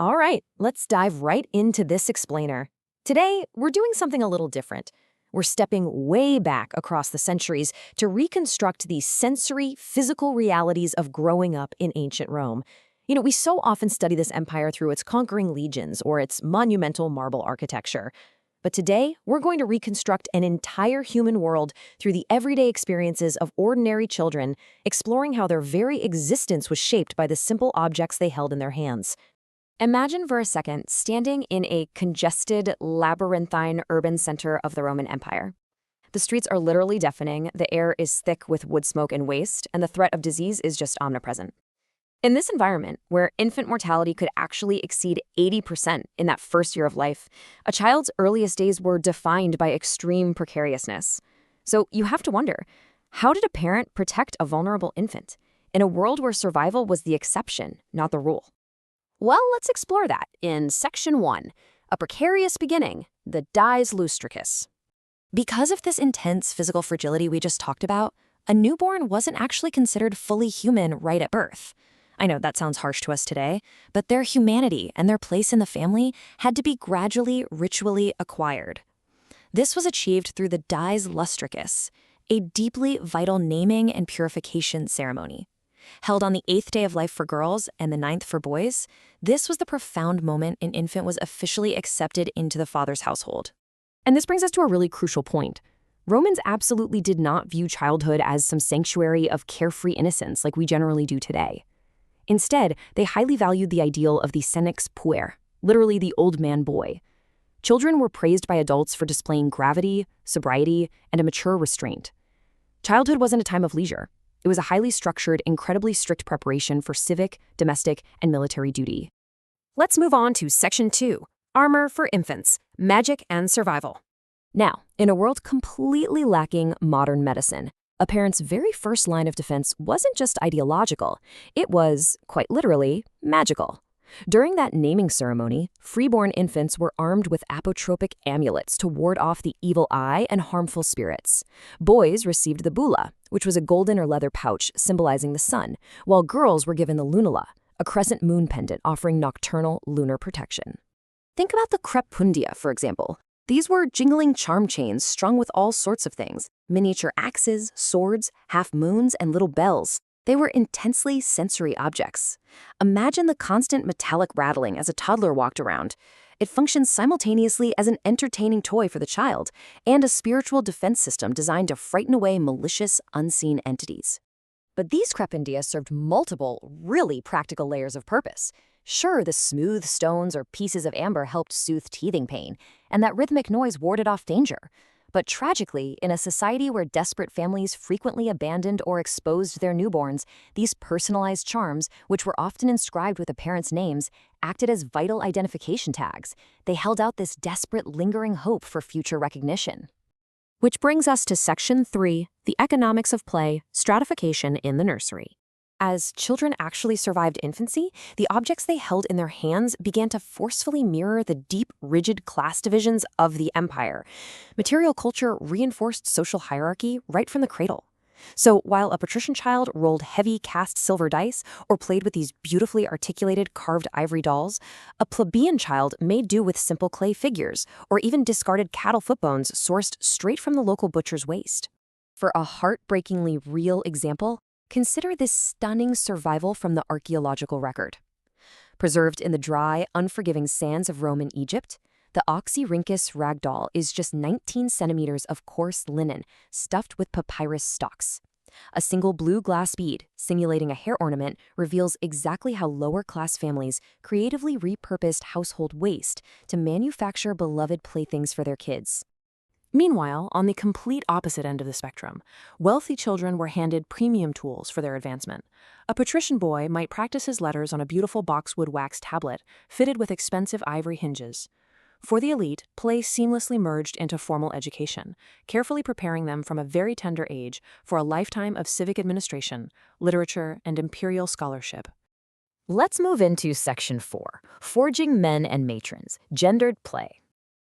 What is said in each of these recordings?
All right, let's dive right into this explainer. Today, we're doing something a little different. We're stepping way back across the centuries to reconstruct the sensory, physical realities of growing up in ancient Rome. We so often study this empire through its conquering legions or its monumental marble architecture. But today, we're going to reconstruct an entire human world through the everyday experiences of ordinary children, exploring how their very existence was shaped by the simple objects they held in their hands. Imagine for a second standing in a congested, labyrinthine urban center of the Roman Empire. The streets are literally deafening, the air is thick with wood smoke and waste, and the threat of disease is just omnipresent. In this environment, where infant mortality could actually exceed 80% in that first year of life, a child's earliest days were defined by extreme precariousness. So you have to wonder, how did a parent protect a vulnerable infant in a world where survival was the exception, not the rule? Well, let's explore that in Section 1, A Precarious Beginning, the Dies Lustricus. Because of this intense physical fragility we just talked about, a newborn wasn't actually considered fully human right at birth. I know that sounds harsh to us today, but their humanity and their place in the family had to be gradually, ritually acquired. This was achieved through the Dies Lustricus, a deeply vital naming and purification ceremony. Held on the 8th day of life for girls and the 9th for boys, this was the profound moment an infant was officially accepted into the father's household. And this brings us to a really crucial point. Romans absolutely did not view childhood as some sanctuary of carefree innocence like we generally do today. Instead, they highly valued the ideal of the senex puer, literally the old man boy. Children were praised by adults for displaying gravity, sobriety, and a mature restraint. Childhood wasn't a time of leisure. It was a highly structured, incredibly strict preparation for civic, domestic, and military duty. Let's move on to Section 2, Armor for Infants, Magic and Survival. Now, in a world completely lacking modern medicine, a parent's very first line of defense wasn't just ideological, it was, quite literally, magical. During that naming ceremony, freeborn infants were armed with apotropic amulets to ward off the evil eye and harmful spirits. Boys received the bulla, which was a golden or leather pouch symbolizing the sun, while girls were given the lunula, a crescent moon pendant offering nocturnal lunar protection. Think about the crepundia, for example. These were jingling charm chains strung with all sorts of things: miniature axes, swords, half moons, and little bells. They were intensely sensory objects. Imagine the constant metallic rattling as a toddler walked around. It functions simultaneously as an entertaining toy for the child and a spiritual defense system designed to frighten away malicious, unseen entities. But these crepundia served multiple, really practical layers of purpose. Sure, the smooth stones or pieces of amber helped soothe teething pain, and that rhythmic noise warded off danger. But tragically, in a society where desperate families frequently abandoned or exposed their newborns, these personalized charms, which were often inscribed with the parents' names, acted as vital identification tags. They held out this desperate, lingering hope for future recognition. Which brings us to Section 3, the economics of play, stratification in the nursery. As children actually survived infancy, the objects they held in their hands began to forcefully mirror the deep, rigid class divisions of the empire. Material culture reinforced social hierarchy right from the cradle. So while a patrician child rolled heavy cast silver dice or played with these beautifully articulated carved ivory dolls, a plebeian child made do with simple clay figures or even discarded cattle foot bones sourced straight from the local butcher's waste. For a heartbreakingly real example, consider this stunning survival from the archaeological record. Preserved in the dry, unforgiving sands of Roman Egypt, the Oxyrhynchus ragdoll is just 19 centimeters of coarse linen stuffed with papyrus stalks. A single blue glass bead, simulating a hair ornament, reveals exactly how lower-class families creatively repurposed household waste to manufacture beloved playthings for their kids. Meanwhile, on the complete opposite end of the spectrum, wealthy children were handed premium tools for their advancement. A patrician boy might practice his letters on a beautiful boxwood wax tablet fitted with expensive ivory hinges. For the elite, play seamlessly merged into formal education, carefully preparing them from a very tender age for a lifetime of civic administration, literature, and imperial scholarship. Let's move into Section 4, Forging Men and Matrons, Gendered Play.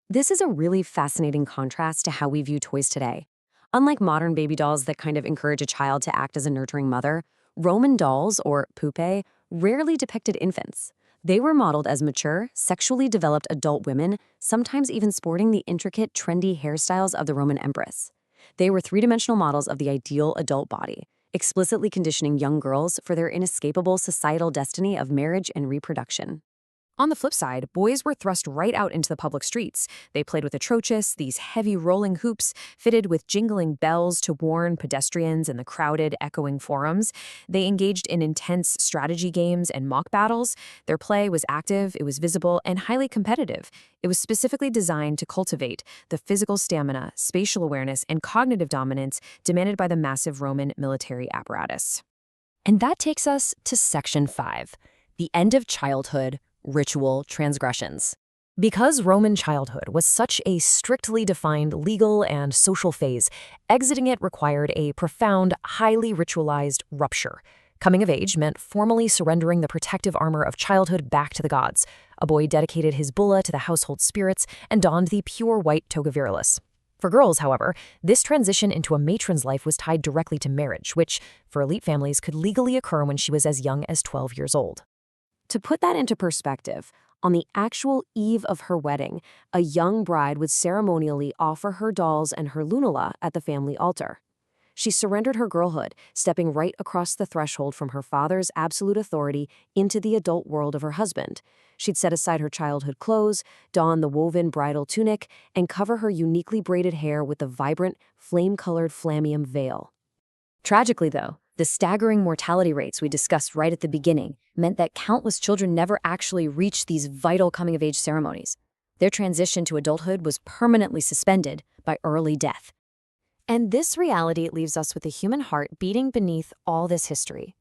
This is a really fascinating contrast to how we view toys today. Unlike modern baby dolls that kind of encourage a child to act as a nurturing mother, Roman dolls, or pupae, rarely depicted infants. They were modeled as mature, sexually developed adult women, sometimes even sporting the intricate, trendy hairstyles of the Roman empress. They were three-dimensional models of the ideal adult body, explicitly conditioning young girls for their inescapable societal destiny of marriage and reproduction. On the flip side, boys were thrust right out into the public streets. They played with atrocious, these heavy rolling hoops fitted with jingling bells to warn pedestrians in the crowded, echoing forums. They engaged in intense strategy games and mock battles. Their play was active, it was visible, and highly competitive. It was specifically designed to cultivate the physical stamina, spatial awareness, and cognitive dominance demanded by the massive Roman military apparatus. And that takes us to Section 5, the end of childhood, ritual transgressions. Because Roman childhood was such a strictly defined legal and social phase, exiting it required a profound, highly ritualized rupture. Coming of age meant formally surrendering the protective armor of childhood back to the gods. A boy dedicated his bulla to the household spirits and donned the pure white toga virilis. For girls, however, this transition into a matron's life was tied directly to marriage, which, for elite families, could legally occur when she was as young as 12 years old. To put that into perspective, on the actual eve of her wedding, a young bride would ceremonially offer her dolls and her lunula at the family altar. She surrendered her girlhood, stepping right across the threshold from her father's absolute authority into the adult world of her husband. She'd set aside her childhood clothes, don the woven bridal tunic, and cover her uniquely braided hair with the vibrant, flame-colored flammeum veil. Tragically, though, the staggering mortality rates we discussed right at the beginning meant that countless children never actually reached these vital coming-of-age ceremonies. Their transition to adulthood was permanently suspended by early death. And this reality leaves us with the human heart beating beneath all this history.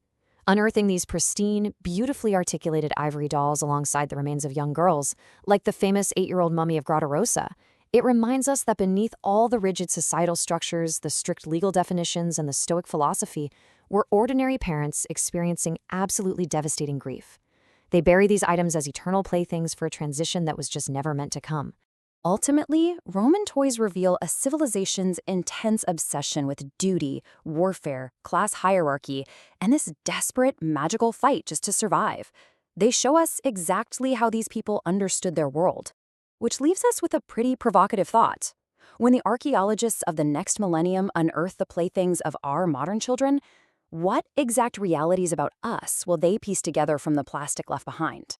Unearthing these pristine, beautifully articulated ivory dolls alongside the remains of young girls, like the famous 8-year-old mummy of Grotto Rosa, it reminds us that beneath all the rigid societal structures, the strict legal definitions, and the Stoic philosophy, were ordinary parents experiencing absolutely devastating grief. They bury these items as eternal playthings for a transition that was just never meant to come. Ultimately, Roman toys reveal a civilization's intense obsession with duty, warfare, class hierarchy, and this desperate, magical fight just to survive. They show us exactly how these people understood their world. Which leaves us with a pretty provocative thought. When the archaeologists of the next millennium unearth the playthings of our modern children, what exact realities about us will they piece together from the plastic left behind?